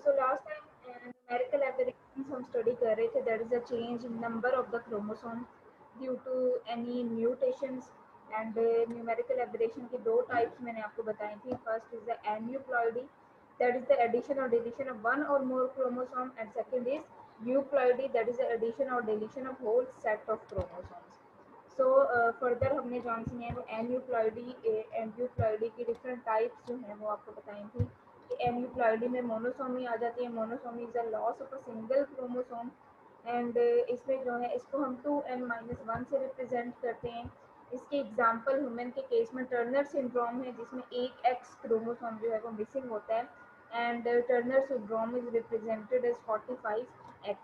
So last time numerical aberrations हम study कर रहे थे, that is a change in number of the chromosome due to any mutations and numerical aberration की दो types मैंने आपको बताई थी. First is the aneuploidy, that is the addition or deletion of one or more chromosome, and second is euploidy, that is the addition or deletion of whole set of chromosomes. So further हमने जौन सी हैं वो aneuploidy aneuploidy की different types जो हैं वो आपको बताई थी कि एन्यूप्लॉइडी में मोनोसोमी आ जाती है. Monosomy is a loss of a single chromosome and इसमें जो है इसको हम 2n-1 से रिप्रेजेंट करते हैं. इसके एग्जांपल ह्यूमन के केस में टर्नर सिंड्रोम है जिसमें एक एक्स क्रोमोसोम जो है वो मिसिंग होता है and Turner syndrome is represented as 45x,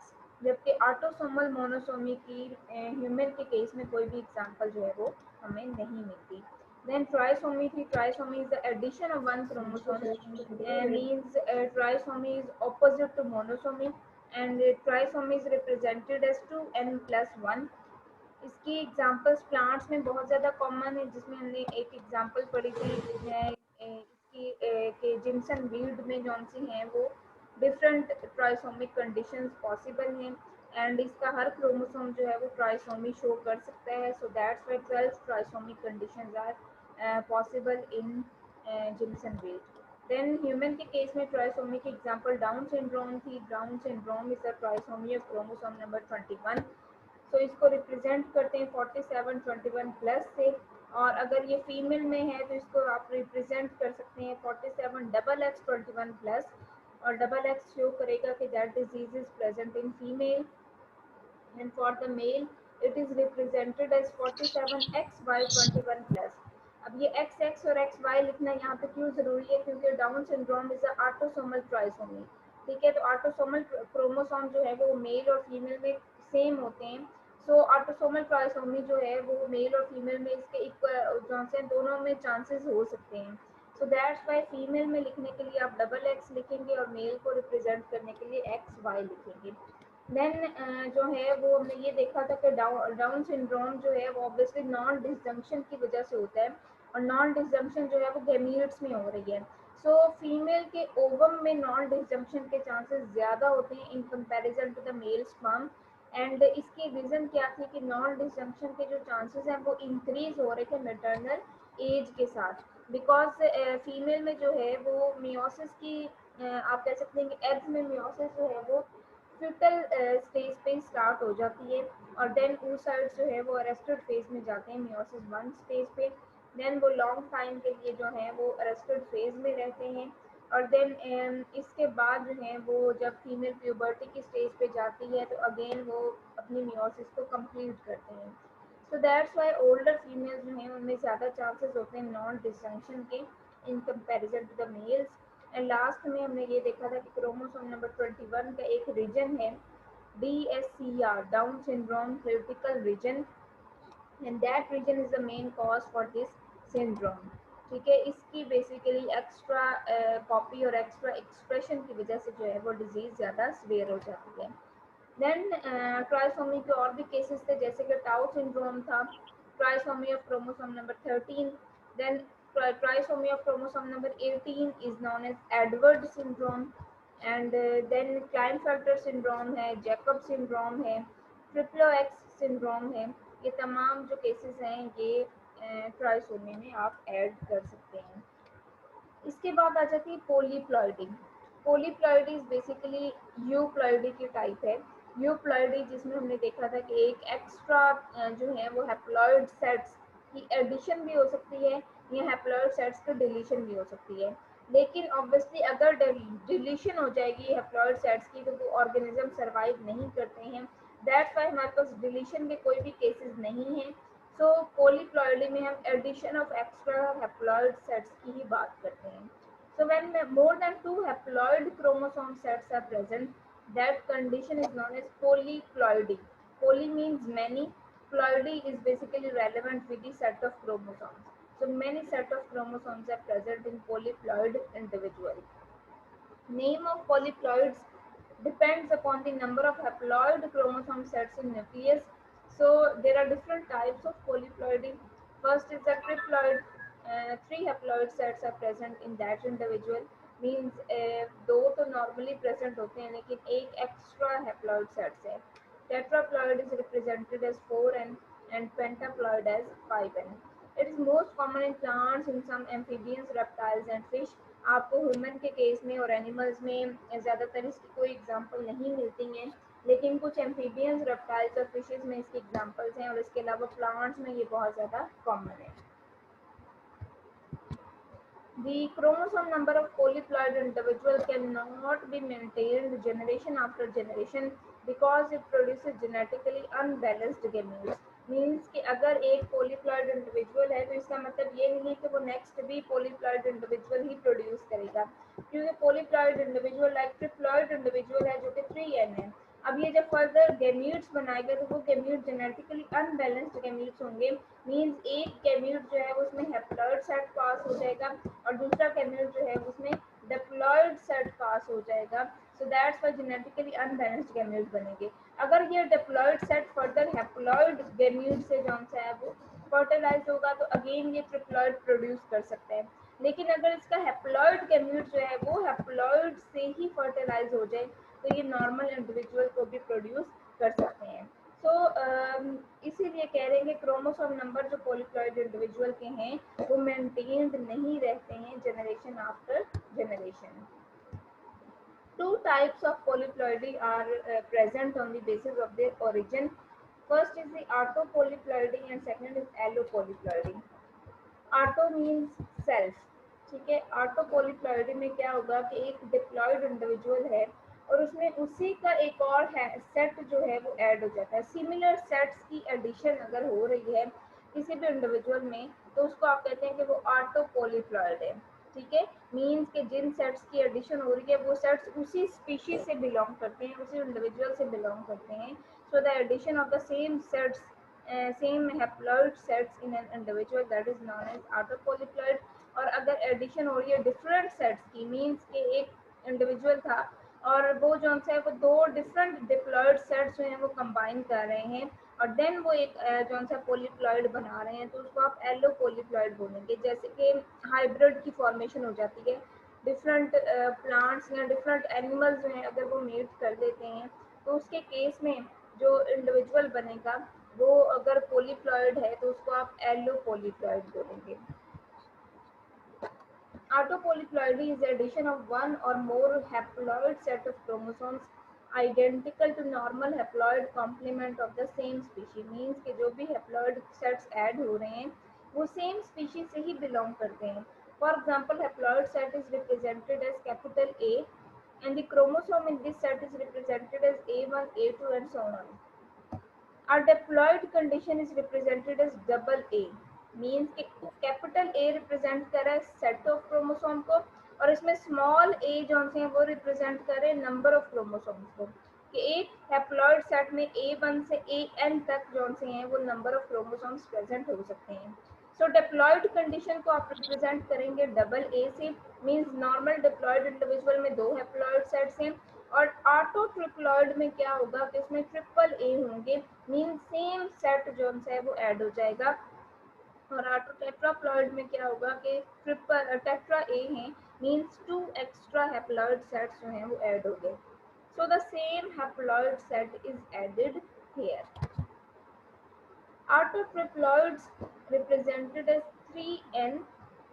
जबकि ऑटोसोमल मोनोसोमी की ह्यूमन के केस में कोई भी एग्जांपल जो है वो हमें नहीं मिलती. Then trisomy थी. Trisomy is the addition of one chromosome means trisomy is opposite to monosomy and trisomy is represented as 2n+1. इसकी एग्जांपल्स प्लांट्स में बहुत ज़्यादा कॉमन है जिसमें हमने एक एग्जांपल पढ़ी थी इसकी कि जिनसन वीड में जौन सी हैं वो डिफरेंट ट्राइसोमिक कंडीशंस पॉसिबल हैं एंड इसका हर क्रोमोसोम जो है वो ट्राइसोमी शो कर सकता है. So that's why 12 trisomic conditions are possible in jimson weed. Then human के केस में ट्राइसोमी की एग्जांपल डाउन सिंड्रोम थी. Down syndrome is the trisomy of chromosome number 21. तो इसको रिप्रेजेंट करते हैं 47-21+ से, और अगर ये फीमेल में है तो इसको आप रिप्रेजेंट कर सकते हैं 47XX21+, और डबल एक्स शो करेगा कि that disease is present in female and for the male it is represented as 47XY21+. अब ये XX और XY लिखना यहाँ पे क्यों ज़रूरी है, क्योंकि down syndrome is autosomal trisomy. ठीक है, तो ऑटोसोमल क्रोमोसोम जो है वो मेल और फीमेल में सेम होते हैं. सो ऑटोसोमल ट्राइसोमी जो है वो मेल और फीमेल में इसके इक्वल जो से दोनों में चांसेस हो सकते हैं. सो दैट्स वाई फीमेल में लिखने के लिए आप डबल एक्स लिखेंगे और मेल को रिप्रेजेंट करने के लिए XY लिखेंगे. देन जो है वो हमने ये देखा था कि डाउन सिंड्रोम जो है वो ऑब्वियसली नॉन डिसजंक्शन की वजह से होता है, और नॉन डिसजंक्शन जो है वो गैमीट्स में हो रही है. सो फीमेल के ओवम में नॉन डिसजंक्शन के चांसेस ज़्यादा होते हैं in comparison to the male sperm. And इसकी रीज़न क्या थी कि नॉन डिसजंक्शन के जो चांसेस हैं वो इंक्रीज हो रहे थे मैटरनल एज के साथ, बिकॉज फीमेल में जो है वो मियोसिस की आप कह सकते हैं कि एग्स में मियोसिस जो है वो फ्यूटल स्टेज पे स्टार्ट हो जाती है, और देन oocytes जो है वो अरेस्टेड फेज में जाते हैं मियोसिस 1 स्टेज पे. देन वो लॉन्ग टाइम के लिए जो है वो अरेस्टेड फेज में रहते हैं, और देन इसके बाद जो है वो जब फीमेल प्यूबर्टी की स्टेज पे जाती है तो अगेन वो अपनी मियोसिस को कंप्लीट करते हैं. So that's Y older females जो हैं उनमें ज़्यादा चांसेस होते हैं नॉन डिसजंक्शन के in comparison to the males. And last में हमने ये देखा था कि क्रोमोसोम नंबर 21 का एक रीजन है DSCR, Down syndrome critical region, and that region is the main cause for this syndrome. ठीक है, इसकी बेसिकली एक्स्ट्रा कॉपी और एक्स्ट्रा एक्सप्रेशन की वजह से जो है वो डिजीज़ ज़्यादा सीवियर हो जाती है. देन ट्राइसोमी के और भी केसेस थे जैसे कि टाउ सिंड्रोम था, trisomy of chromosome number 13. Then trisomy of chromosome number 18 is known as Edward syndrome. And then Klinefelter syndrome है, जैकब सिंड्रोम है, ट्रिप्लो एक्स सिंड्रोम है. ये तमाम जो केसेस हैं ये ट्राइसोमी में आप ऐड कर सकते हैं. इसके बाद आ जाती है पोलीप्लॉइडी. पोलीप्लॉइडी इज बेसिकली यूप्लॉइडी की टाइप है. यूप्लॉइडी जिसमें हमने देखा था कि एक एक्स्ट्रा जो है वो हैप्लॉइड सेट्स की एडिशन भी हो सकती है या हैप्लॉइड सेट्स की डिलीशन भी हो सकती है. लेकिन ऑब्वियसली अगर डिलीशन हो जाएगी हैप्लॉइड सेट्स की तो वो ऑर्गेनिज्म सर्वाइव नहीं करते हैं. दैट्स वाई हमारे पास डिलीशन के कोई भी केसेस नहीं हैं. सो पोलीप्लॉइडी में हम addition of extra haploid sets की ही बात करते हैं. So when more than two haploid chromosome sets are present, that condition is known as polyploidy. Poly means many. Ploidy is basically relevant with the set of chromosomes. So many set of chromosomes are present in polyploid individual. Name of polyploids depends upon the number of haploid chromosome sets in nucleus. So there are different types of polyploidy. First is the triploid. Three haploid sets are present in that individual. Means दो तो normally present होते हैं लेकिन एक extra haploid sets है. Tetraploid is represented as 4n and pentaploid as 5n. It is most common in plants, in some amphibians, reptiles and fish. आपको human के case में और एनिमल्स में ज़्यादातर इसकी कोई एग्जांपल नहीं मिलती हैं, लेकिन कुछ एम्फीबियंस, रेप्टाइल्स और फिशेस में इसकी एग्जांपल्स हैं और इसके अलावा प्लांट्स में ये बहुत ज़्यादा कॉमन है. The chromosome number of polyploid individual cannot be maintained generation after generation because it produces genetically unbalanced gametes. Means कि अगर एक पोलीप्लॉइड इंडिविजुअल है तो इसका मतलब ये नहीं कि वो नेक्स्ट भी पोलीप्लॉइड इंडिविजुअल ही प्रोड्यूस करेगा, क्योंकि पोलीप्लॉइड इंडिविजुअल लाइक ट्रिप्लॉइड इंडिविजुअल है जो कि 3n है. अब ये जब फर्दर गैम्यूट्स बनाएगा तो वो गैम्यूट जेनेटिकली अनबैलेंस्ड गैम्यूट्स होंगे. मीन्स एक गैम्यूट जो है उसमें हैप्लॉइड सेट पास हो जाएगा और दूसरा गैम्यूट जो है उसमें डिप्लॉइड सेट पास हो जाएगा. So that's why genetically unbalanced gametes बनेंगे. अगर ये diploid set further haploid gametes से जो सा है वो फर्टिलाइज होगा तो अगेन ये ट्रिप्लॉइड प्रोड्यूस कर सकते हैं. लेकिन अगर इसका हैप्लॉइड गैम्यूट जो है वो हैप्लॉइड से ही फर्टिलाइज हो जाए तो ये नॉर्मल इंडिविजुअल को भी प्रोड्यूस कर सकते हैं. सो इसीलिए कह रहे हैं कि क्रोमोसोम नंबर जो पोलीप्लॉइड इंडिविजुअल के हैं वो मेंटेन्ड नहीं रहते हैं generation after generation. Two types of polyploidy are present on the basis of their origin. First is the autopolyploidy and second is allopolyploidy. Auto means self. ठीक है. ऑटोपोलीप्लॉइडी में क्या होगा कि एक डिप्लॉइड इंडिविजुअल है और उसमें उसी का एक और है सेट जो है वो ऐड हो जाता है. सिमिलर सेट्स की एडिशन अगर हो रही है किसी भी इंडिविजुअल में तो उसको आप कहते हैं कि वो ऑटोपोलीप्लॉइड है. ठीक है. मीन्स के जिन सेट्स की एडिशन हो रही है वो सेट्स उसी स्पीशीज से बिलोंग करते हैं, उसी इंडिविजुअल से बिलोंग करते हैं. So the addition of the same sets same haploid sets in an individual that is known as autopolyploid. और अगर एडिशन हो रही है डिफरेंट सेट्स की, मीन्स के एक इंडिविजुअल था और वो जो है वो दो डिफरेंट डिप्लॉइड सेट्स जो हैं वो कंबाइन कर रहे हैं और देन वो एक जो सा पोलीप्लॉइड बना रहे हैं तो उसको आप एलोपोलीप्लॉइड बोलेंगे. जैसे कि हाइब्रिड की फॉर्मेशन हो जाती है, डिफरेंट प्लांट्स या डिफरेंट एनिमल्स जो हैं अगर वो मीट कर देते हैं तो उसके केस में जो इंडिविजुअल बनेगा वो अगर पोलीप्लॉइड है तो उसको आप एलोपोलीप्लॉइड बोलेंगे. Autopolyploidy is the addition of one or more haploid set of chromosomes identical to normal haploid complement of the same species. Means कि जो भी haploid sets add हो रहे हैं वो same species से ही belong करते हैं. For example, haploid set is represented as capital A and the chromosome in this set is represented as A1, A2 and so on. A diploid condition is represented as double A. Means कि capital A represent कर रहा है set of chromosome को और इसमें small ए जो हैं वो रिप्रेजेंट कर रहे हैं नंबर ऑफ क्रोमोसोम्स को. कि एक हैप्लॉइड सेट में A1 से AN तक जो हैं वो नंबर ऑफ क्रोमोसोम्स प्रेजेंट हो सकते हैं. सो डिप्लॉइड कंडीशन को आप रिप्रेजेंट करेंगे डबल ए से. मीन्स नॉर्मल डिप्लॉइड इंडिविजुअल में दो हैप्लॉइड सेट्स हैं और ऑटो ट्रिप्लॉइड में क्या होगा कि इसमें ट्रिपल ए होंगे. मीन्स सेम सेट जो है वो ऐड हो जाएगा. और ऑटो टेट्राप्लॉइड में क्या होगा कि ट्रिपल टेट्रा ए हैं. Means two extra haploid sets जो हैं वो ऐड हो गए. So the same haploid set is added here. Autotriploids represented as 3n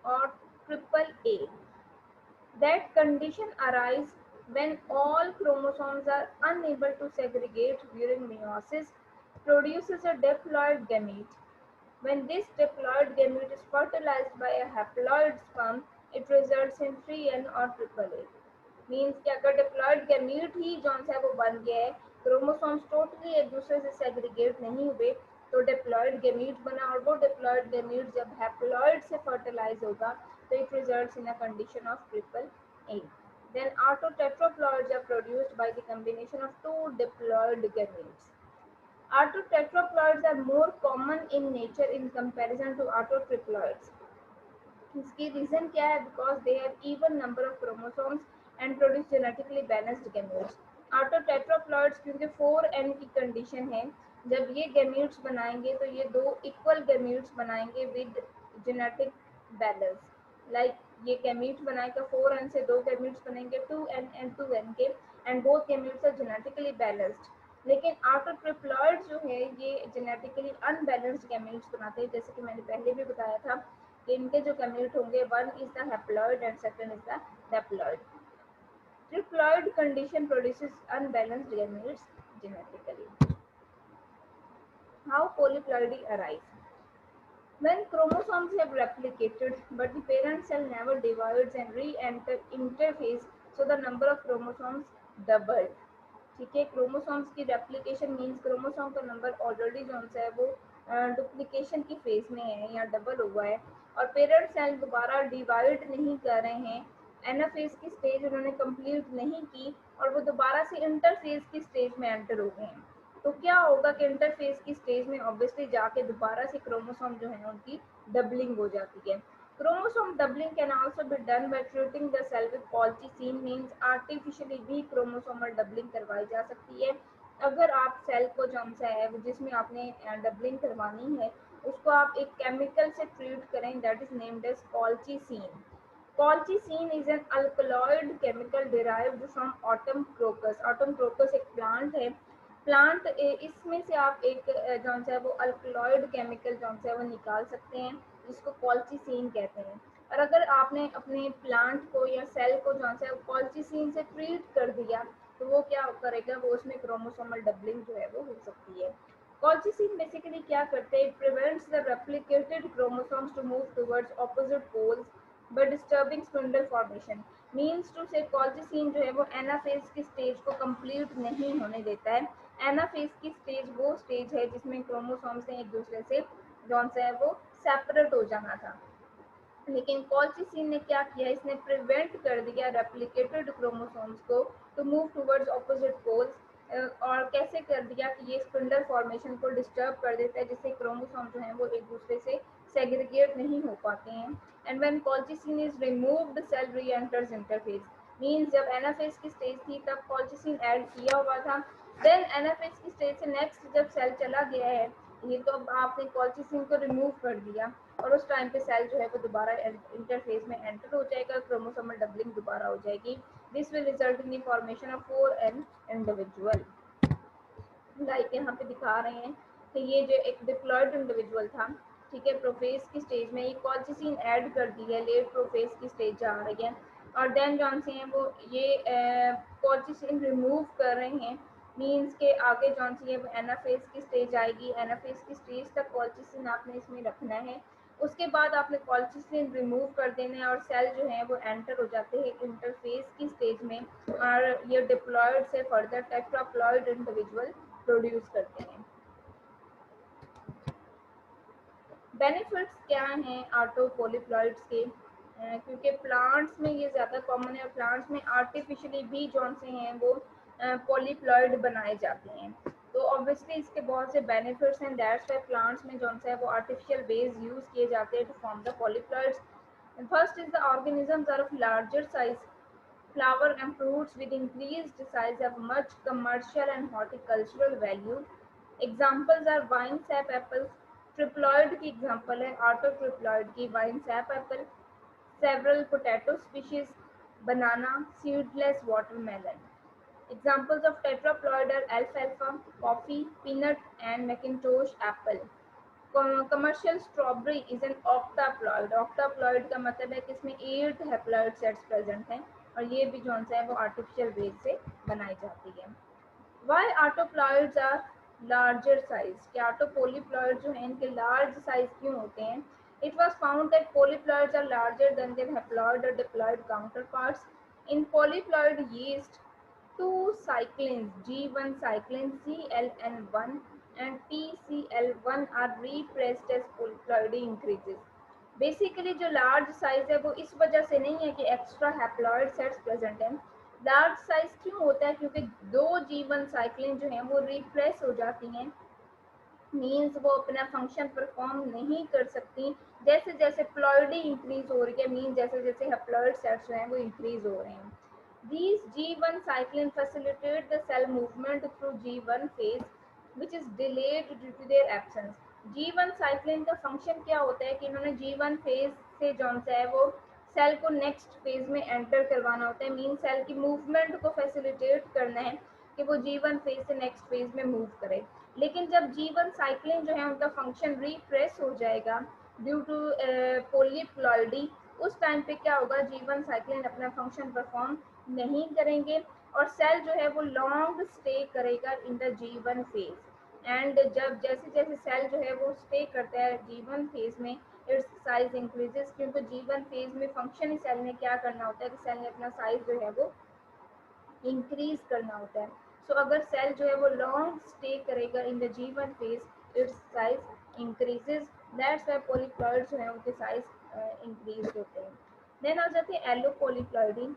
और triple A. That condition arises when all chromosomes are unable to segregate during meiosis, produces a diploid gamete. When this diploid gamete is fertilized by a haploid sperm, it results in 3n or AAA. Means कि अगर diploid gamete ही जो है वो बन गया है, chromosomes totally एक दूसरे से सेग्रीगेट नहीं हुए तो डिप्लॉइड गैमीट बना और वो डिप्लॉइड गैमीट जब हैप्लॉइड से फर्टिलाइज होगा तो it results in a condition of triple A. Then autotetraploids are produced by the combination of two diploid gametes. Autotetraploids are more common in nature in comparison to autotriploids. इसकी reason क्या है? Because they have even number of chromosomes and produce genetically balanced gametes. Autotetraploids क्योंकि 4n की condition है, जब ये gametes बनाएंगे तो ये दो इक्वल गैमेट्स बनाएंगे विद जेनेटिक बैलेंस. लाइक ये गैमीट बनाएगा 4n से 2 गैमीट्स बनेंगे 2n एंड 2n के, and both gametes are genetically balanced. लेकिन ऑटोट्रिप्लॉइड जो है ये जेनेटिकली अनबैलेंस्ड गैमीट्स बनाते हैं, जैसे कि मैंने पहले भी बताया था कि इनके जो गैमीट होंगे, one is the haploid and second is the diploid. Triploid condition produces unbalanced gametes genetically. How polyploidy arise? When chromosomes have replicated, but the parent cell never divides and re-enter interphase, so the number of chromosomes doubled. ठीक है, chromosomes की replication means chromosome का number already जो है वो duplication की phase में है या डबल हुआ है, और पेरेंट सेल दोबारा डिवाइड नहीं कर रहे हैं, एनाफेज की स्टेज उन्होंने कंप्लीट नहीं की और वो दोबारा से इंटरफेज की स्टेज में एंटर हो गए हैं। तो क्या होगा कि इंटरफेज की स्टेज में ऑब्वियसली जाके दोबारा से क्रोमोसोम जो है उनकी डबलिंग हो जाती है। Chromosome doubling can also be done by treating the cell with colchicine, means artificially भी क्रोमोसोमल डबलिंग करवाई जा सकती है। अगर आप सेल को जो है जिसमें आपने डबलिंग करवानी है उसको आप एक केमिकल से ट्रीट करें, that is named as colchicine. Colchicine is an alkaloid chemical derived from autumn crocus. Autumn crocus एक प्लांट है, प्लांट इसमें से आप एक जो है वो अल्कलॉइड केमिकल जो है वो निकाल सकते हैं जिसको कॉल्चिसिन कहते हैं। और अगर आपने अपने प्लांट को या सेल को जो है कॉल्चिसिन से ट्रीट कर दिया तो वो क्या करेगा, वो उसमें क्रोमोसोमल डबलिंग जो है वो हो सकती है। कॉल्चिसिन बेसिकली क्या करते हैं, prevents the replicated chromosomes to move towards opposite poles by disturbing spindle formation. Means to say colchicine जो है वो एनाफेज की स्टेज को कंप्लीट नहीं होने देता है। एनाफेज की स्टेज वो स्टेज है जिसमें क्रोमोसोम्स ने एक दूसरे से जो है वो सेपरेट हो जाना था, लेकिन कॉल्चिसिन ने क्या किया, इसने प्रिवेंट कर दिया रेप्लिकेटेड क्रोमोसोम्स को to move towards opposite poles, और कैसे कर दिया कि ये स्पिंडल फॉर्मेशन को डिस्टर्ब कर देता है जिससे क्रोमोसोम जो है वो एक दूसरे से सेग्रीगेट नहीं हो पाते हैं। And when colchicine is removed cell reenters interphase, means जब एनाफेज की स्टेज थी तब कॉल्चिसिन ऐड किया हुआ था, देन एनाफेज की स्टेज से नेक्स्ट जब सेल चला गया है ये तो अब आपने कॉल्चिसिन को रिमूव कर दिया और उस टाइम पे सेल जो है वो दोबारा इंटरफेज में एंटर हो जाएगा, क्रोमोसोमल डबलिंग दोबारा हो जाएगी। This will result in the formation of 4n individual. Like यहाँ पे दिखा रहे हैं कि ये जो एक डिप्लॉयड इंडिविजुअल था, ठीक है, प्रोफेज की स्टेज में ये कॉल्चिसिन ऐड कर दी है, लेट प्रोफेज की स्टेज जा रही है, और देन जॉन से हैं वो ये कॉल्चिसिन रिमूव कर रहे हैं, मीन्स के आगे जॉन सी है वो एनाफेज की स्टेज आएगी, एनाफेज की स्टेज तक कॉल्चिसिन आपने इसमें रखना है, उसके बाद आपने कॉल्चिसिन रिमूव कर देना है और सेल जो है वो एंटर हो जाते हैं इंटरफेज की स्टेज में, और ये डिप्लॉयड से फर्दर टेट्राप्लॉयड इंडिविजुअल प्रोड्यूस करते हैं। बेनिफिट्स क्या हैं ऑटोपोलिप्लॉइड्स के, क्योंकि प्लांट्स में ये ज़्यादा कॉमन है और प्लांट्स में आर्टिफिशियली भी जौन से हैं वो पॉलीप्लॉइड बनाए जाते हैं, तो ऑब्वियसली इसके बहुत से बेनिफिट्स हैं, दैट्स वाई प्लांट्स में जौन सा है वो आर्टिफिशियल बेस यूज़ किए जाते हैं to form the polyploids. First is the organisms are of larger size, flower and fruits with increased size have much commercial and horticultural value. Examples are vine sap apples, triploid की example है autotriploid की vine sap apple, several potato species, banana, seedless watermelon. Examples of tetraploid are alfalfa, coffee, peanut and Macintosh apple. Commercial strawberry is an octaploid, octaploid का मतलब है कि इसमें 8 haploid sets present हैं और ये भी जो है वो आर्टिफिशियल वेज से बनाई जाती है। वाई ऑटोप्लॉइड्स आर लार्जर साइज, क्या ऑटोपोलीप्लॉइड जो है इनके लार्ज साइज क्यों होते हैं? It was found that polyploids are larger than their haploid और diploid counterparts. In polyploid yeast two cyclins G1 cyclin CLN1 and TCL1 are repressed as polyploidy increases. Basically जो large size है वो इस वजह से नहीं है कि एक्स्ट्रा हैप्लॉइड सेट्स प्रेजेंट हैं, लार्ज साइज क्यों होता है क्योंकि दो G1 साइक्लिन जो हैं वो रिप्रेस हो जाती हैं, मीन्स वो अपना फंक्शन परफॉर्म नहीं कर सकती, जैसे जैसे प्लॉइडी इंक्रीज हो रही है, मीन जैसे जैसे हैप्लॉइड सेट्स जो हैं वो इंक्रीज हो रहे हैं। These G1 cyclin facilitate the cell movement through G1 phase, which is delayed due to their absence. G1 cyclin का फंक्शन क्या होता है कि इन्होंने G1 फेज से जो है वो सेल को नेक्स्ट फेज में एंटर करवाना होता है, मीन सेल की मूवमेंट को फैसिलिटेट करना है कि वो G1 फेज से नेक्स्ट फेज में मूव करे। लेकिन जब G1 साइक्लिन जो है उनका फंक्शन रिप्रेस हो जाएगा ड्यू टू पोलीप्लॉइडी, उस टाइम पे क्या होगा, G1 साइक्लिन अपना फंक्शन परफॉर्म नहीं करेंगे और सेल जो है वो लॉन्ग स्टे करेगा in the G1 phase. And जब जैसे जैसे सेल जो है वो स्टे करता है G1 फेज में, इट्स साइज इंक्रीजेस, क्योंकि G1 फेज में फंक्शन सेल ने क्या करना होता है कि सेल ने अपना साइज जो है वो इंक्रीज करना होता है। सो अगर सेल जो है वो लॉन्ग स्टे करेगा in the G1 phase, it's size increases, that's why polyploid जो है उनके साइज इंक्रीज होते हैं। देन आ जाते हैं allopolyploidy,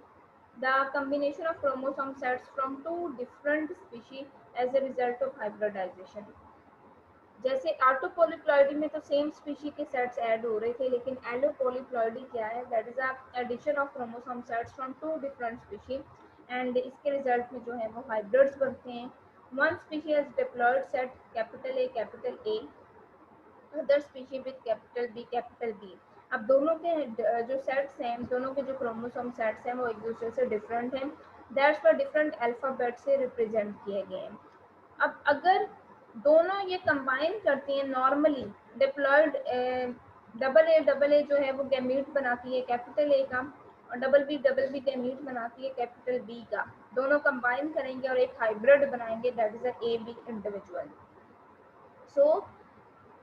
the combination of chromosome sets from two different species as a result of hybridization. जैसे ऑटोपोलीप्लॉइडी में तो सेम स्पीशी के सेट्स ऐड हो रहे थे, लेकिन एलोपोलीप्लॉइडी क्या है, that is a addition of chromosome sets from two different species and इसके रिजल्ट में जो है वो हाइब्रिड्स बनते हैं। One species has diploid set capital A, other species with capital B. अब दोनों के जो सेट्स हैं, दोनों के जो क्रोमोसोम सेट्स हैं वो एक दूसरे से डिफरेंट हैं, दैट्स पर डिफरेंट अल्फाबेट से रिप्रेजेंट किए गए हैं। अब अगर दोनों ये कंबाइन करती हैं नॉर्मली, डिप्लॉयड डबल ए जो है वो गैमीट बनाती है कैपिटल ए का, और डबल बी गैमीट बनाती है कैपिटल बी का, दोनों कंबाइन करेंगे और एक हाइब्रिड बनाएंगे, that is A B individual. So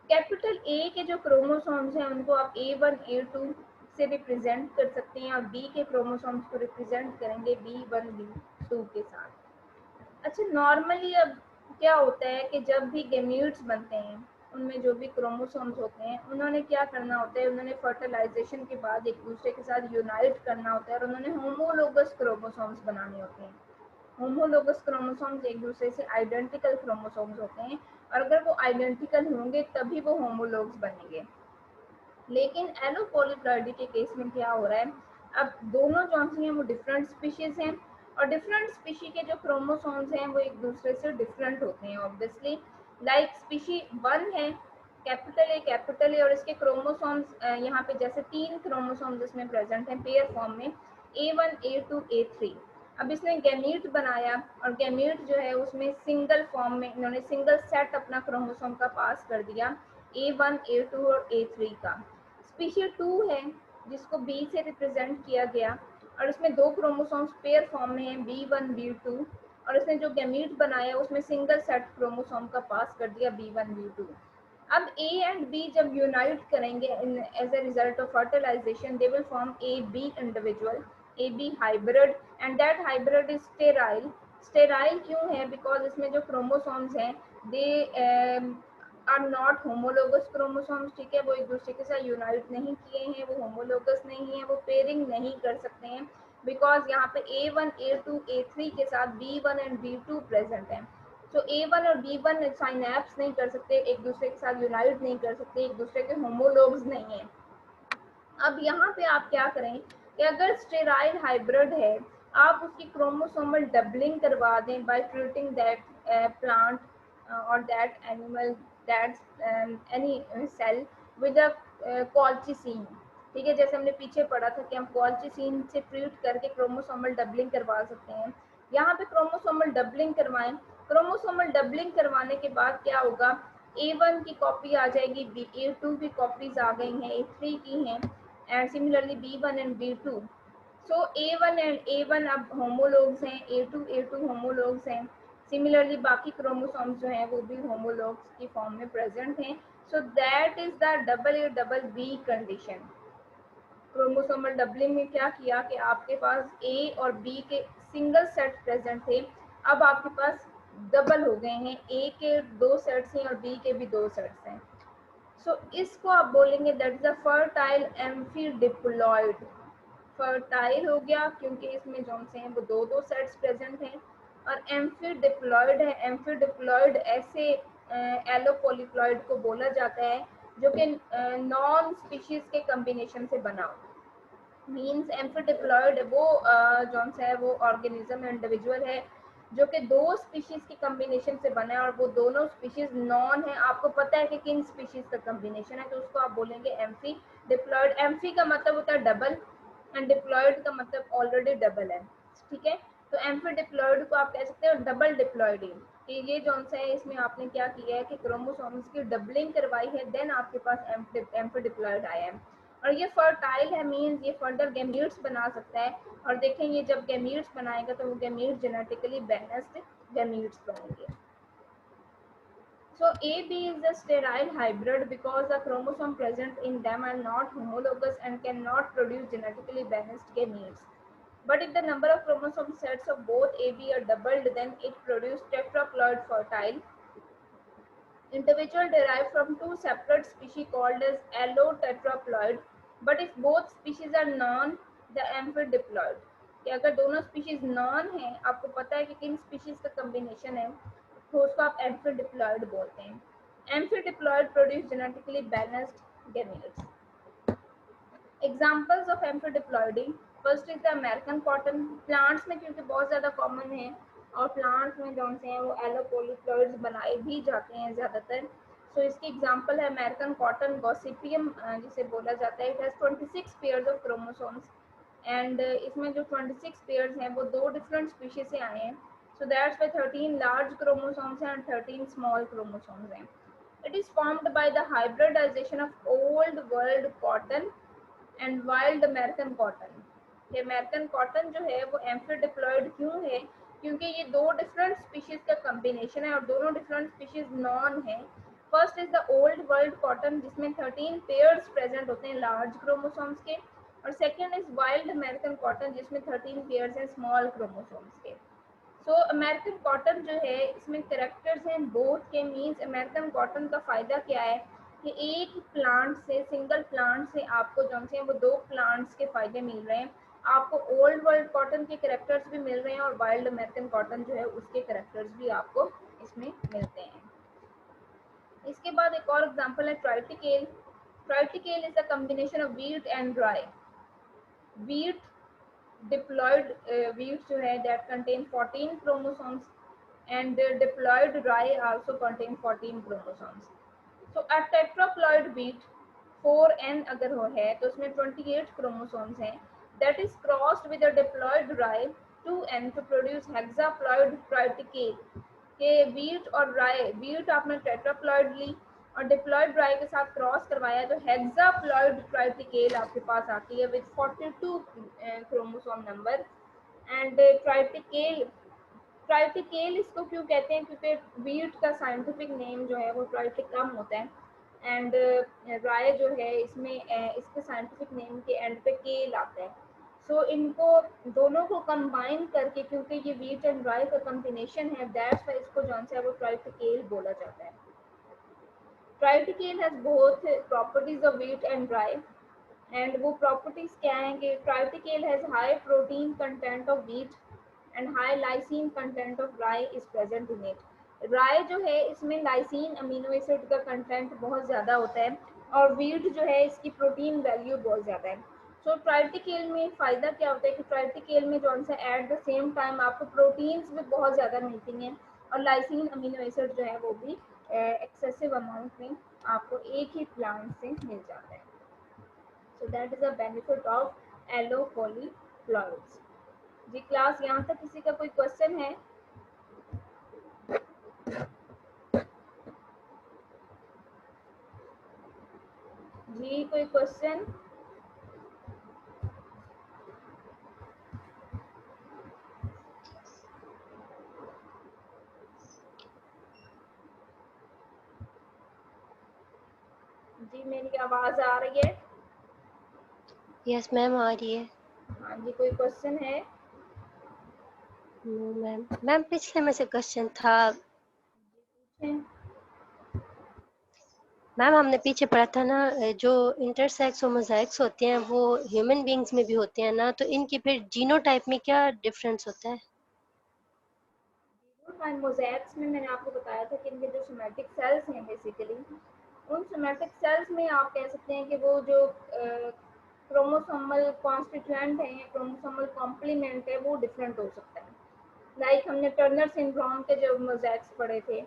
capital A के जो क्रोमोसोम्स हैं उनको आप A1 A2 से रिप्रेजेंट कर सकते हैं और बी के क्रोमोसोम्स को रिप्रेजेंट करेंगे B1 B2 के साथ। अच्छा, नॉर्मली अब क्या होता है कि जब भी गैमीट्स बनते हैं उनमें जो भी क्रोमोसोम्स होते हैं उन्होंने क्या करना होता है, उन्होंने फर्टिलाइजेशन के बाद एक दूसरे के साथ यूनाइट करना होता है और उन्होंने होमोलोगस क्रोमोसोम्स बनाने होते हैं। होमोलोगस क्रोमोसोम्स एक दूसरे से आइडेंटिकल क्रोमोसोम्स होते हैं और अगर वो आइडेंटिकल होंगे तभी वो होमोलोग्स बनेंगे। लेकिन एलोपोलीप्लॉइडी के केस में क्या हो रहा है, अब दोनों जॉन्सी हैं वो डिफरेंट स्पीशीज हैं और डिफरेंट स्पीशी के जो क्रोमोसोम्स हैं वो एक दूसरे से डिफरेंट होते हैं ऑब्वियसली। लाइक स्पीशी 1 है कैपिटल ए और इसके क्रोमोसोम्स यहाँ पे जैसे 3 क्रोमोसोम्स इसमें प्रेजेंट हैं पेयर फॉर्म में, A1 A2 A3। अब इसने गैमीट बनाया और गैमीट जो है उसमें सिंगल फॉर्म में इन्होंने सिंगल सेट अपना क्रोमोसोम का पास कर दिया, A1 A2 और A3 का। स्पीशी 2 है जिसको बी से रिप्रेजेंट किया गया और इसमें 2 क्रोमोसोम्स पेयर फॉर्म में हैं B1 B2 और इसने जो गैमीट बनाया उसमें सिंगल सेट क्रोमोसोम का पास कर दिया B1 B2। अब A एंड B जब यूनाइट करेंगे as a result of fertilization they will form AB individual, AB hybrid and that hybrid is sterile. Sterile क्यों है, बिकॉज इसमें जो क्रोमोसोम्स हैं they are not homologous chromosomes, ठीक है, वो एक दूसरे के साथ यूनाइट नहीं किए हैं, वो होमोलोगस नहीं है, वो पेयरिंग नहीं कर सकते हैं बिकॉज यहाँ पे A1 A2 A3 के साथ B1 एंड B2 प्रेजेंट है। तो A1 और B1 साइनैप्स नहीं कर सकते, एक दूसरे के साथ यूनाइट नहीं कर सकते, एक दूसरे के होमोलोग्स नहीं है। अब यहाँ पे आप क्या करें कि अगर स्टेराइल हाइब्रिड है आप उसकी क्रोमोसोमल डबलिंग करवा दें बाय ट्रीटिंग दैट प्लांट और that animal that any cell with a colchicine, ठीक है, जैसे हमने पीछे पढ़ा था कि हम कॉल्चिसिन से ट्रीट करके क्रोमोसोमल डबलिंग करवा सकते हैं। यहाँ पे क्रोमोसोमल डबलिंग करवाएं, क्रोमोसोमल डबलिंग करवाने के बाद क्या होगा, A1 की कॉपी आ जाएगी, A2 की कॉपीज आ गई हैं, A3 की हैं and similarly B1 and B2. So A1 and A1 अब होमोलोग्स हैं, A2 होमोलोग्स हैं, सिमिलरली बाकी क्रोमोसोम्स जो हैं वो भी होमोलोग्स की फॉर्म में प्रेजेंट हैं। So that is the double B condition. Chromosomal doubling में क्या किया कि आपके पास ए और बी के सिंगल सेट प्रेजेंट थे, अब आपके पास डबल हो गए हैं, ए के 2 सेट्स हैं और बी के भी 2 सेट्स हैं। सो इसको आप बोलेंगे that is a fertile amphidiploid. Fertile हो गया क्योंकि इसमें जो से हैं वो 2 सेट्स प्रेजेंट हैं और एम्फीडिप्लॉइड है। एम्फीडिप्लॉइड ऐसे एलोपोलीप्लॉइड को बोला जाता है जो कि नॉन स्पीशीज के कम्बिनेशन से बना हो। मीन्स एम्फीडिप्लॉइड वो जो है वो ऑर्गेनिज्म इंडिविजुअल है जो कि 2 स्पीशीज की कम्बिनेशन से बना है और वो दोनों स्पीशीज नॉन है। आपको पता है कि किन स्पीशीज का कम्बिनेशन है, तो उसको आप बोलेंगे एम्फीडिप्लॉइड। एम्फी का मतलब होता है डबल एंड डिप्लॉयड का मतलब ऑलरेडी डबल है, ठीक है। तो एम्फी डिप्लॉयड को आप कह सकते हो डबल डिप्लॉयड कि ये जो सा है इसमें आपने क्या किया है कि क्रोमोसोम्स की डबलिंग करवाई है, देन आपके पास एम्फी डिप्लॉयड आया है। और ये फर्टाइल है, मीन्स ये फर्दर गैमीट्स बना सकता है। और देखें ये जब गैमीट्स बनाएगा तो वो गैमीट्स जेनेटिकली बैलेंस्ड गैमीट्स बनेंगे। So AB is a sterile hybrid because the chromosome present in them are not homologous and cannot produce genetically balanced gametes. But if the number of chromosome sets of both AB are doubled, then it produces tetraploid fertile individual derived from two separate species called as allotetraploid. But if both species are non, the amphidiploid. कि अगर दोनों species non है, आपको पता है कि किन species का कम्बिनेशन है, तो उसको आप एम्फिडिप्लॉइड बोलते हैं। Amphidiploid produce genetically balanced gametes. Examples of amphidiploidy, first is the American cotton. Plants में क्योंकि बहुत ज़्यादा कॉमन है और प्लांट्स में जो से हैं वो एलोपोलिप्लॉइड्स बनाए भी जाते हैं ज़्यादातर। सो इसकी एग्जांपल है अमेरिकन कॉटन गॉसिपियम जिसे बोला जाता है। It has 26 pairs of chromosomes and इसमें जो 26 पेयर्स हैं वो दो डिफरेंट स्पीशीज से आए हैं। So that's why 13 large chromosomes हैं एंड 13 स्मॉल क्रोमोसोम्स हैं। It is formed by the hybridization of old world cotton and wild American cotton. ये अमेरिकन कॉटन जो है वो एम्फिडिप्लॉइड क्यों है, क्योंकि ये दो डिफरेंट स्पीशीज का कम्बिनेशन है और दोनों डिफरेंट स्पीशीज नॉन है। First is the old world cotton जिसमें 13 पेयर्स प्रेजेंट होते हैं लार्ज क्रोमोसोम्स के, और second is wild American cotton जिसमें 13 पेयर्स हैं स्मॉल क्रोमोसोम्स के। सो अमेरिकन कॉटन जो है इसमें करेक्टर्स हैं बोथ के, मीन्स अमेरिकन कॉटन का फ़ायदा क्या है कि एक प्लांट से, सिंगल प्लांट से आपको जो है वो दो प्लांट्स के फ़ायदे मिल रहे हैं। आपको ओल्ड वर्ल्ड कॉटन के करेक्टर्स भी मिल रहे हैं और वाइल्ड अमेरिकन कॉटन जो है उसके करेक्टर्स भी आपको इसमें मिलते हैं। इसके बाद एक और एग्जांपल है ट्राइटिकेल। ट्राइटिकेल is a combination of wheat and dry. Wheat diploid wheat जो है that contain 14 chromosomes and diploid rye also contain 14 chromosomes. So a tetraploid wheat 4n अगर हो है तो उसमें 28 chromosomes हैं, that is crossed with a diploid rye 2n to produce hexaploid triticale। के wheat और राय, वीट आपने टेट्राप्लॉइड ली और डिप्लॉइड राय के साथ क्रॉस करवाया तो हेक्साप्लॉइड ट्राइटिकेल आपके पास आती है विद 42 क्रोमोसोम नंबर। एंड ट्राइटिकेल, ट्राइटिकेल इसको क्यों कहते हैं, क्योंकि वीट का साइंटिफिक नेम जो है वो ट्राइटिकम होता है एंड राय जो है इसमें इसके साइंटिफिक नेम के एंड पे केल आता है। सो इनको दोनों को कंबाइन करके, क्योंकि ये वीट एंड राय का कॉम्बिनेशन है, दैट्स वाई इसको जो है वो ट्राइटिकेल बोला जाता है। Triticale has both properties of wheat and rye and वो प्रॉपर्टीज क्या हैं कि triticale has high protein content of wheat and high lysine content of rye is present in it. Rye जो है इसमें लाइसिन अमीनो एसिड का content बहुत ज़्यादा होता है और वीट जो है इसकी प्रोटीन वैल्यू बहुत ज़्यादा है। सो ट्राइटिकेल में फ़ायदा क्या होता है कि ट्राइटिकेल में जो है एट द सेम टाइम आपको प्रोटीन्स भी बहुत ज़्यादा मिलती हैं और लाइसिन अमीनो एसिड जो है वो भी एक्सेसिव अमाउंट में आपको एक ही प्लांट से मिल जाता है। So that is a benefit of allopolyploids. जी क्लास यहाँ तक किसी का कोई क्वेश्चन है? जी कोई क्वेश्चन? जी मेरी आवाज आ रही है? यस मैम आ रही है। हाँ जी कोई क्वेश्चन है? No ma'am. मैम पिछले में से क्वेश्चन था मैम, हमने पीछे पढ़ा था ना जो इंटरसेक्स और मोज़ाइक्स होते हैं वो ह्यूमन बींग्स में भी होते हैं ना, तो इनकी फिर जीनोटाइप में क्या डिफरेंस होता है? मोज़ैक्स में मैंने आपको बताया था कि इनके जो सोमैटिक सेल्स हैं बेसिकली, उन सोमैटिक सेल्स में आप कह सकते हैं कि वो जो क्रोमोसोमल कॉन्स्टिट्यूएंट है या क्रोमोसोमल कॉम्प्लीमेंट है वो डिफरेंट हो सकता है। लाइक हमने टर्नर सिंड्रोम के जो मोज़ैक्स पढ़े थे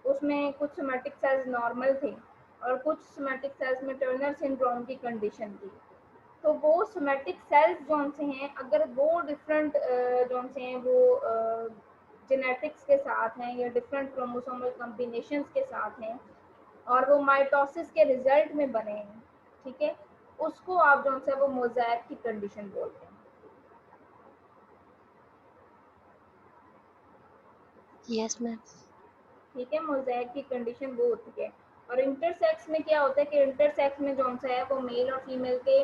उसमें कुछ सोमैटिक सेल्स नॉर्मल थे और कुछ सोमैटिक सेल्स में टर्नर सिंड्रोम की कंडीशन थी। तो वो सोमेटिक सेल्स जो से हैं, अगर वो डिफरेंट जो से हैं वो जेनेटिक्स के साथ हैं या डिफरेंट क्रोमोसोमल कॉम्बिनेशंस के साथ हैं और वो माइटोसिस के रिजल्ट में बने हैं, ठीक है, उसको आप जो है वो मोज़ेक की कंडीशन बोलते हैं। Yes ma'am. ठीक है, मोज़ेक की कंडीशन वो होती है। और इंटरसेक्स में क्या होता है कि इंटरसेक्स में जो है वो मेल और फीमेल के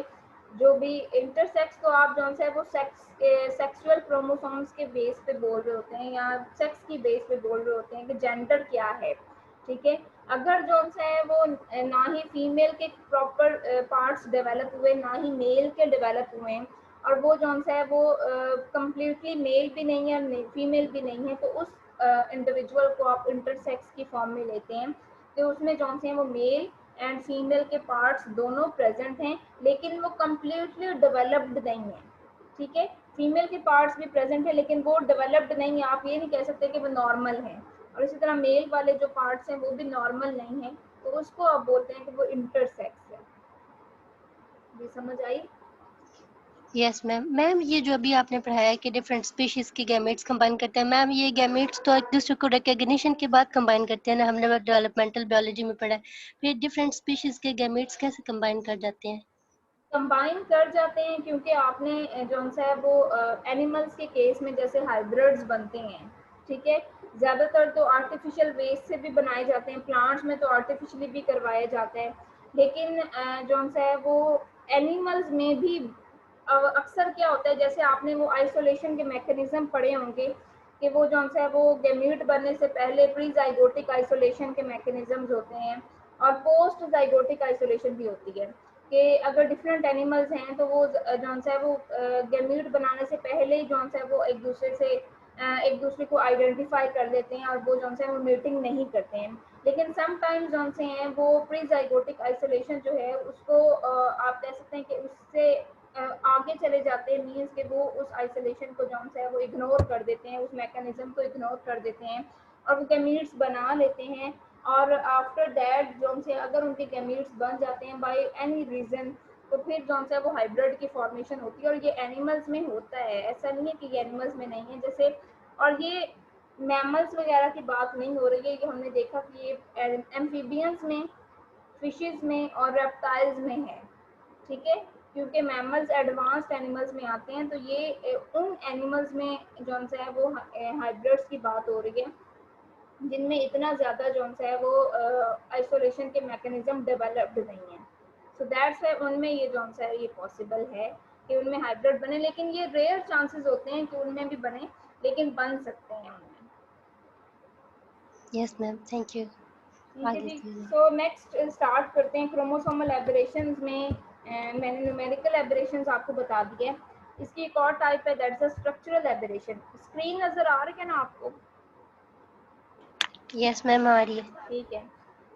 जो भी इंटरसेक्स, तो आप जो है वो सेक्सुअल क्रोमोसोम्स के बेस पे बोल रहे होते हैं या सेक्स की बेस पे बोल रहे होते हैं कि जेंडर क्या है, ठीक है। अगर जो है वो ना ही फीमेल के प्रॉपर पार्ट्स डेवलप हुए ना ही मेल के डेवलप हुए हैं और वो जो है वो कम्प्लीटली मेल भी नहीं है फीमेल भी नहीं है, तो उस इंडिविजुअल को आप इंटरसेक्स की फॉर्म में लेते हैं। तो उसमें जो है वो मेल एंड फीमेल के पार्ट्स दोनों प्रेजेंट हैं, लेकिन वो कम्प्लीटली डेवलप्ड नहीं है, ठीक है। फीमेल के पार्ट्स भी प्रेजेंट है लेकिन वो डेवलप्ड नहीं है, आप ये नहीं कह सकते कि वो नॉर्मल है। और इसी तरह मेल वाले जो पार्ट्स हैं वो भी नॉर्मल नहीं है, तो उसको आप बोलते हैं कि वो इंटरसेक्स है। जी समझ आई? Yes ma'am. मैम ये जो अभी आपने पढ़ाया कि डिफरेंट स्पीशीज के गैमेट्स कंबाइन करते हैं, मैम ये गैमेट्स तो एक दूसरे को रिकॉग्निशन के बाद कंबाइन करते हैं ना, हमने डेवलपमेंटल बायोलॉजी में पढ़ा है। फिर डिफरेंट स्पीशीज के गैमेट्स कैसे कंबाइन कर जाते हैं? कंबाइन कर जाते हैं क्योंकि आपने जो है वो एनिमल्स के केस में जैसे हाइब्रिड्स बनते हैं, ठीक है। ज़्यादातर तो आर्टिफिशियल वेस्ट से भी बनाए जाते हैं, प्लांट्स में तो आर्टिफिशियली भी करवाया जाता है, लेकिन जो है वो एनिमल्स में भी अक्सर क्या होता है, जैसे आपने वो आइसोलेशन के मैकेनिज्म पढ़े होंगे कि वो जो है वो गैमीट बनने से पहले प्री जाइगोटिक आइसोलेशन के मैकेनिज्म्स होते हैं और पोस्ट जाइगोटिक आइसोलेशन भी होती है कि अगर डिफरेंट एनिमल्स हैं तो वो जो है वो गैमीट बनाने से पहले ही जो है वो एक दूसरे को आइडेंटिफाई कर लेते हैं और वो जो है वो मीटिंग नहीं करते हैं। लेकिन समटाइम्स जो से हैं वो प्री जाइगोटिक आइसोलेशन जो है उसको आप कह सकते हैं कि उससे आगे चले जाते हैं, मीन्स कि वो उस आइसोलेशन को जो है वो इग्नोर कर देते हैं, उस मैकेनिज्म को इग्नोर कर देते हैं और वो गैमीट्स बना लेते हैं। और आफ्टर दैट जो से अगर उनके गैमीट्स बन जाते हैं बाय एनी रीज़न, तो फिर जो है वो हाइब्रिड की फॉर्मेशन होती है और ये एनिमल्स में होता है, ऐसा नहीं है कि ये एनिमल्स में नहीं है। जैसे और ये मैमल्स वगैरह की बात नहीं हो रही है, ये हमने देखा कि ये एम्फीबियंस में, फिशेस में और रेप्टाइल्स में है, ठीक है। क्योंकि मैमल्स एडवांस्ड एनिमल्स में आते हैं, तो ये उन एनिमल्स में जो है वो हाइब्रिड्स की बात हो रही है जिनमें इतना ज़्यादा जो है वो आइसोलेशन के मैकेनिज्म डेवलप्ड नहीं है। सो दैट्स वाई उनमें ये जो है ये पॉसिबल है कि उनमें हाइब्रिड बने, लेकिन ये रेयर चांसेस होते हैं कि उनमें भी बने, लेकिन बन सकते हैं उनमें। Yes ma'am, thank you. ठीक है आगे जी। से सो नेक्स्ट स्टार्ट करते हैं क्रोमोसोमल एबरेशंस में। मैंने न्यूमेरिकल एबरेशंस आपको बता दिए। इसकी एक और टाइप है, that's a structural aberration. Screen नज़र आ रही है ना आपको? यस मैम आ रही है। ठीक है।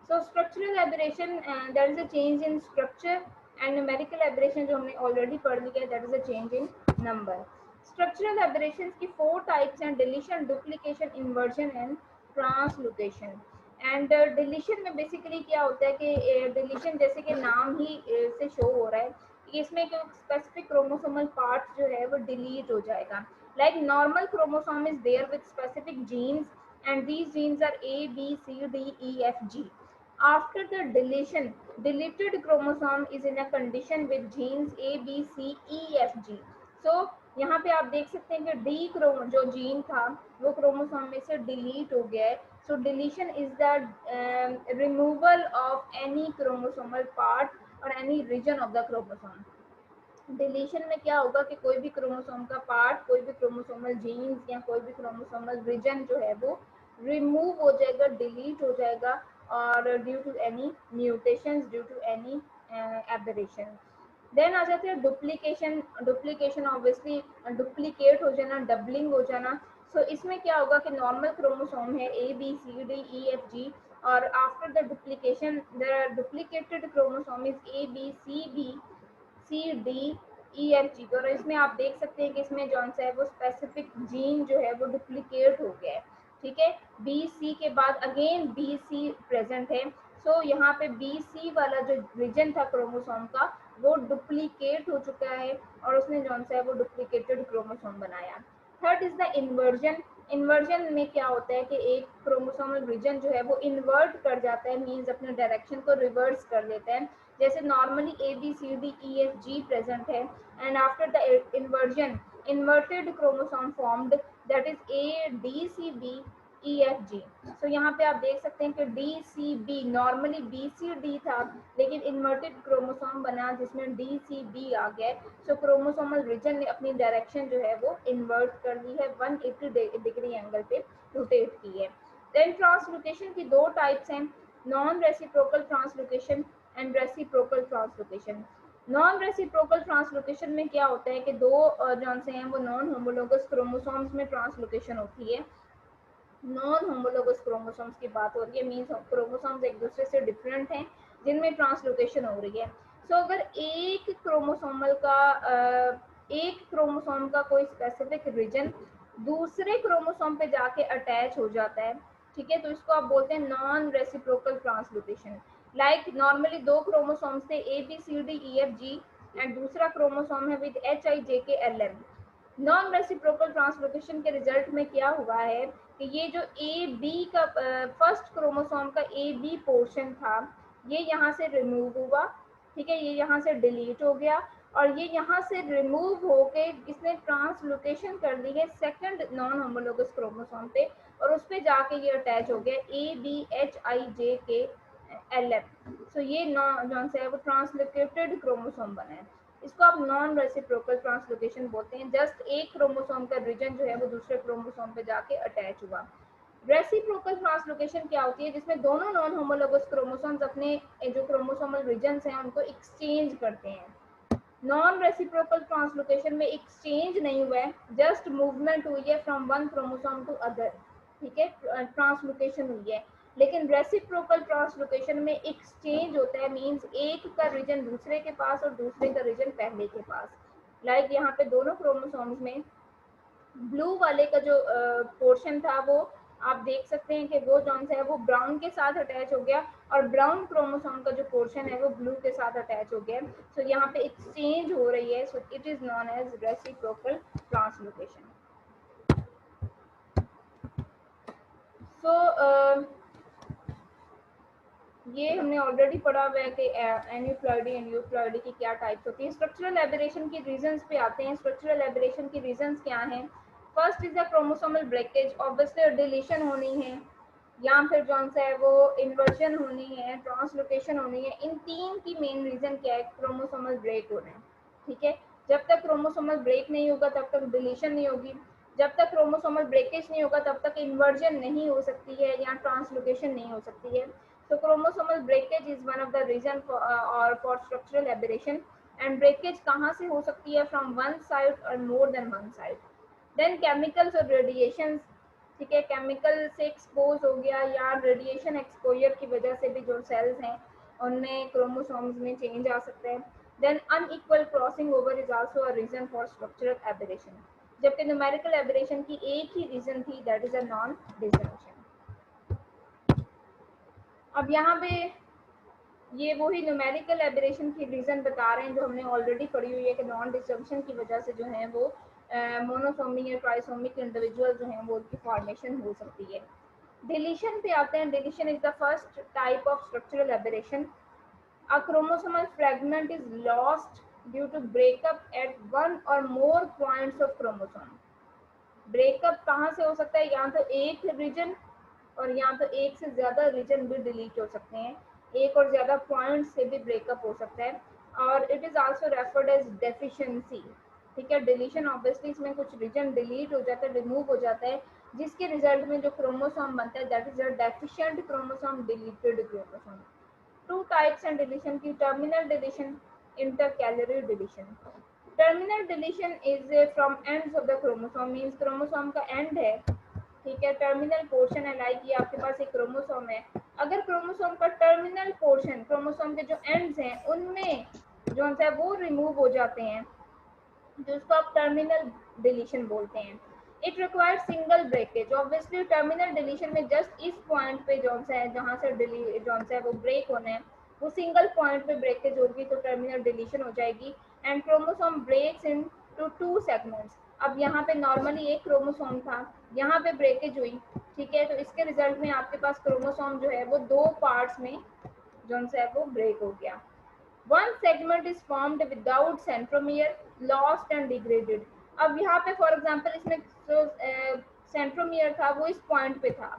So structural aberration that is a change in structure and numerical aberration जो हमने ऑलरेडी पढ़ लिया है, that is a change in number. Structural aberrations की 4 टाइप्स हैं: deletion, duplication, inversion and translocation. And deletion में बेसिकली क्या होता है कि डिलीशन जैसे कि नाम ही से शो हो रहा है कि इसमें जो स्पेसिफिक क्रोमोसोमल पार्ट जो है वो डिलीट हो जाएगा। Like normal chromosome is there with specific genes and these genes are A, B, C, D, E, F, G. After the deletion, deleted chromosome is in a condition with genes A, B, C, E, F, G. So यहाँ पे आप देख सकते हैं कि D chromo जो gene था वो क्रोमोसोम में से डिलीट हो गया है। So deletion is the removal of any chromosomal part और any region of the chromosome. Deletion में क्या होगा कि कोई भी क्रोमोसोम का पार्ट, कोई भी क्रोमोसोमल जीन्स या कोई भी क्रोमोसोमल रीजन जो है वो रिमूव हो जाएगा, डिलीट हो जाएगा और due to any mutations, due to any aberration. Then आ जाते हैं डुप्लीकेशन। डुप्लीकेशन ऑब्वियसली डुप्लीकेट हो जाना, डबलिंग हो जाना। सो इसमें क्या होगा कि नॉर्मल क्रोमोसोम है A B C D E F G और after the duplication the duplicated chromosome is A B C B C D E F G. और इसमें आप देख सकते हैं कि इसमें जो है वो स्पेसिफिक जीन जो है वो डुप्लीकेट हो गया है, ठीक है। बी सी के बाद अगेन बी सी प्रेजेंट है। सो यहाँ पे बी सी वाला जो रीजन था क्रोमोसोम का वो डुप्लीकेट हो चुका है और उसने जो है वो डुप्लीकेटेड क्रोमोसोम बनाया। Third is the inversion. Inversion में क्या होता है कि एक क्रोमोसोमल रीजन जो है वो इन्वर्ट कर जाता है, मीन्स अपने डायरेक्शन को रिवर्स कर देता है। जैसे नॉर्मली ABCDEFG प्रेजेंट है and after the inversion inverted chromosome formed, that is ADCBEFG। सो यहाँ पे आप देख सकते हैं कि DCB नॉर्मली BCD था लेकिन इन्वर्टेड क्रोमोसोम बना जिसमें DCB आ गया। सो क्रोमोसोमल रीजन ने अपनी डायरेक्शन जो है वो इन्वर्ट कर दी है, 180 डिग्री एंगल पे रोटेट की है। देन ट्रांसलोकेशन की दो टाइप्स हैं, non reciprocal translocation and reciprocal translocation. Non reciprocal translocation में क्या होता है कि दो जौन से हैं वो नॉन होमोलोगस क्रोमोसोम्स में ट्रांसलोकेशन होती है। नॉन होमोलोगस क्रोमोसोम्स की बात हो रही है, मीन्स क्रोमोसोम्स एक दूसरे से डिफरेंट हैं जिनमें ट्रांसलोकेशन हो रही है। सो अगर एक क्रोमोसोम का कोई स्पेसिफिक रीजन दूसरे क्रोमोसोम पे जाके अटैच हो जाता है, ठीक है, तो इसको आप बोलते हैं non reciprocal translocation. Like normally दो क्रोमोसोम्स थे ABCDEFG एंड दूसरा क्रोमोसोम है with HIJKLM। Non reciprocal translocation के रिजल्ट में क्या हुआ है कि ये जो AB का फर्स्ट क्रोमोसोम का AB पोर्शन था ये यहाँ से रिमूव हुआ, ठीक है, ये यहाँ से डिलीट हो गया और ये यहाँ से रिमूव होके इसने ट्रांसलोकेशन कर दी है सेकंड नॉन होमोलोगस क्रोमोसोम पे और उस पे जाके ये अटैच हो गया ABHIJKLM। सो ये जो है वो ट्रांसलोकेटेड क्रोमोसोम बना है। इसको आप नॉन रेसिप्रोकल ट्रांसलोकेशन बोलते हैं। जस्ट एक क्रोमोसोम का रीजन जो है वो दूसरे क्रोमोसोम पे जाके अटैच हुआ। रेसिप्रोकल ट्रांसलोकेशन क्या होती है, जिसमें दोनों नॉन होमोलोगस क्रोमोसोम्स अपने जो क्रोमोसोमल रीजन्स हैं उनको एक्सचेंज करते हैं। नॉन रेसिप्रोकल ट्रांसलोकेशन में एक्सचेंज नहीं हुआ है, जस्ट मूवमेंट हुई है from one chromosome to other, ठीक है, ट्रांसलोकेशन हुई है। लेकिन रेसिप्रोकल ट्रांसलोकेशन में एक्सचेंज होता है, मींस एक का रीजन दूसरे के पास और दूसरे का रीजन पहले के पास। लाइक यहाँ पे दोनों क्रोमोसोम्स में ब्लू वाले का जो पोर्शन था वो आप देख सकते हैं कि वो जौन सा है वो ब्राउन के साथ अटैच हो गया और ब्राउन क्रोमोसोम का जो पोर्शन है वो ब्लू के साथ अटैच हो गया। सो यहाँ पे एक्सचेंज हो रही है, so it is non as reciprocal translocation. So ये हमने ऑलरेडी पढ़ा हुआ है कि एन्यूप्लॉइडी एंड यूप्लॉइडी की क्या टाइप्स होती है। स्ट्रक्चरल एबरेशन की रीजंस पे आते हैं। स्ट्रक्चरल एबरेशन की रीजंस क्या हैं? First is the chromosomal breakage, obviously deletion होनी है या फिर जौन सा है वो इन्वर्जन होनी है, ट्रांसलोकेशन होनी है। इन तीन की मेन रीजन क्या है? क्रोमोसोमल ब्रेक होना है, ठीक है। जब तक क्रोमोसोमल ब्रेक नहीं होगा तब तक डिलीशन नहीं होगी, जब तक क्रोमोसोमल ब्रेकेज नहीं होगा तब तक इन्वर्जन नहीं हो सकती है या ट्रांसलोकेशन नहीं हो सकती है। So chromosomal breakage is one of the reason for structural aberration, and breakage कहाँ से हो सकती है? From one side or more than one side. Then chemicals और radiations, ठीक है, केमिकल से एक्सपोज हो गया या रेडिएशन एक्सपोजर की वजह से भी जो सेल्स हैं उनमें क्रोमोसोम्स में चेंज आ सकता है। Then unequal crossing over is also a reason for structural aberration, जबकि न्यूमेरिकल एबरेशन की एक ही रीजन थी, that is a non disjunction. अब यहाँ पे ये वही न्यूमेरिकल एबरेशन की रीजन बता रहे हैं जो हमने ऑलरेडी पढ़ी हुई है कि नॉन डिस्जंक्शन की वजह से जो है वो मोनोसोमिक या ट्राइसोमिक इंडिविजुअल जो हैं वो उनकी फॉर्मेशन हो सकती है। डिलीशन पे आते हैं। Deletion is the first type of structural aberration. A chromosomal fragment is lost due to breakup at one or more points of chromosome. Breakup कहाँ से हो सकता है? या तो एक रीजन और या तो एक से ज्यादा रीजन भी डिलीट हो सकते हैं, एक और ज्यादा पॉइंट से भी ब्रेकअप हो सकता है। और it is also referred as deficiency, ठीक है। डिलीशन ऑब्वियसली इसमें कुछ रीजन डिलीट हो जाता है, रिमूव हो जाता है, जिसके रिजल्ट में जो क्रोमोसोम बनता है that is a deficient chromosome, deleted chromosome. Two types and deletion की, terminal deletion, intercalary deletion. Terminal deletion is from ends of the chromosome, means chromosome का एंड है, ठीक है, टर्मिनल पोर्शन है। लाइक ये आपके पास एक क्रोमोसोम है, अगर क्रोमोसोम का टर्मिनल पोर्शन, क्रोमोसोम के जो एंड्स हैं उनमें जो है वो रिमूव हो जाते हैं, जिसको आप टर्मिनल डिलीशन बोलते हैं। It required single breakage. Obviously terminal deletion में जस्ट इस पॉइंट पे जो है जहाँ से जो है वो ब्रेक होना है वो सिंगल पॉइंट पे ब्रेकेज होगी तो टर्मिनल डिलीशन हो जाएगी। And chromosome breaks in two 2 segments. अब यहाँ पे नॉर्मली एक क्रोमोसोम था, यहाँ पे ब्रेकेज हुई, ठीक है, तो इसके रिजल्ट में आपके पास क्रोमोसोम जो है वो 2 पार्ट्स में जो है वो ब्रेक हो गया। One segment is formed without centromere, lost and degraded. अब यहाँ पे फॉर एग्जांपल इसमें जो सेंट्रोमियर था वो इस पॉइंट पे था,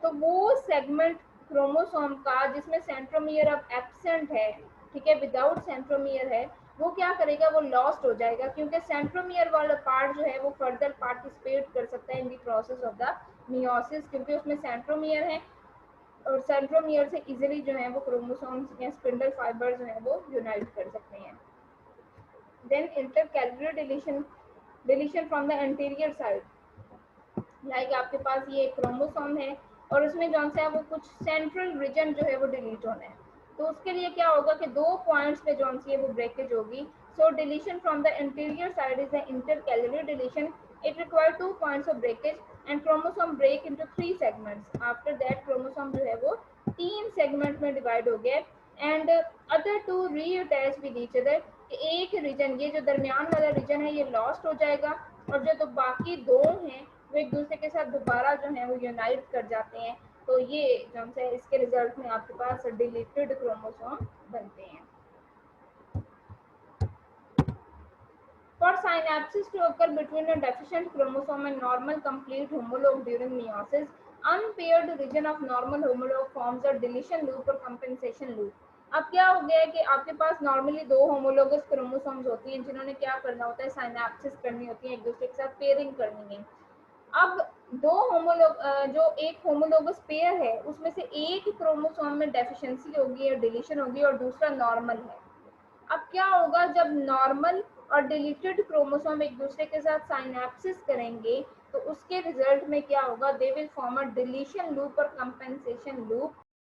तो वो सेगमेंट क्रोमोसोम का जिसमें सेंट्रोमियर अब एब्सेंट है, ठीक है, विदाउट सेंट्रोमियर है, वो क्या करेगा, वो लॉस्ट हो जाएगा, क्योंकि सेंट्रोमियर वाला पार्ट जो है वो फर्दर पार्टिसिपेट कर सकता है in the process of the meiosis, क्योंकि उसमें सेंट्रोमियर है और सेंट्रोमियर से इजीली जो है वो क्रोमोसोम्स या स्पिंडल फाइबर जो है वो यूनाइट कर सकते हैं। Then intercellular deletion from the anterior side, like आपके पास ये क्रोमोसोम है और उसमें जो है वो कुछ सेंट्रल रीजन जो है वो डिलीट होना है, तो उसके लिए क्या होगा कि 2 पॉइंट्स पे जो है वो ब्रेकेज होगी। So deletion from the interior side is the intercellular deletion. It require 2 points of breakage and chromosome break into 3 segments. After that chromosome जो है वो 3 सेगमेंट में डिवाइड हो गया and other 2 reattach with each other. एक region, ये जो दरमियान वाला रीजन है, ये लॉस्ट हो जाएगा और जो तो बाकी 2 हैं वो एक दूसरे के साथ दोबारा जो है वो यूनाइट कर जाते हैं, तो ये जो है इसके रिजल्ट में आपके पास डिलीटेड क्रोमोसोम बनते हैं। For synapses to occur between a deficient chromosome and normal complete homologue during meiosis, unpaired region of normal homologue forms a deletion loop or compensation loop. अब क्या हो गया है कि आपके पास नॉर्मली 2 होमोलोगस क्रोमोसोम्स होती हैं जिन्होंने क्या करना होता है, साइनेप्सिस करनी होती है, एक दूसरे के साथ पेयरिंग करनी है। अब 2 होमोलोग जो एक होमोलोगस पेयर है उसमें से एक क्रोमोसोम में डेफिशिएंसी होगी या डिलीशन होगी और दूसरा नॉर्मल है। अब क्या होगा, जब नॉर्मल और डिलीटेड क्रोमोसोम एक दूसरे के साथ साइनेप्सिस करेंगे तो उसके रिजल्ट में क्या होगा, दे will form a deletion loop और कंपेंसेशन लूप।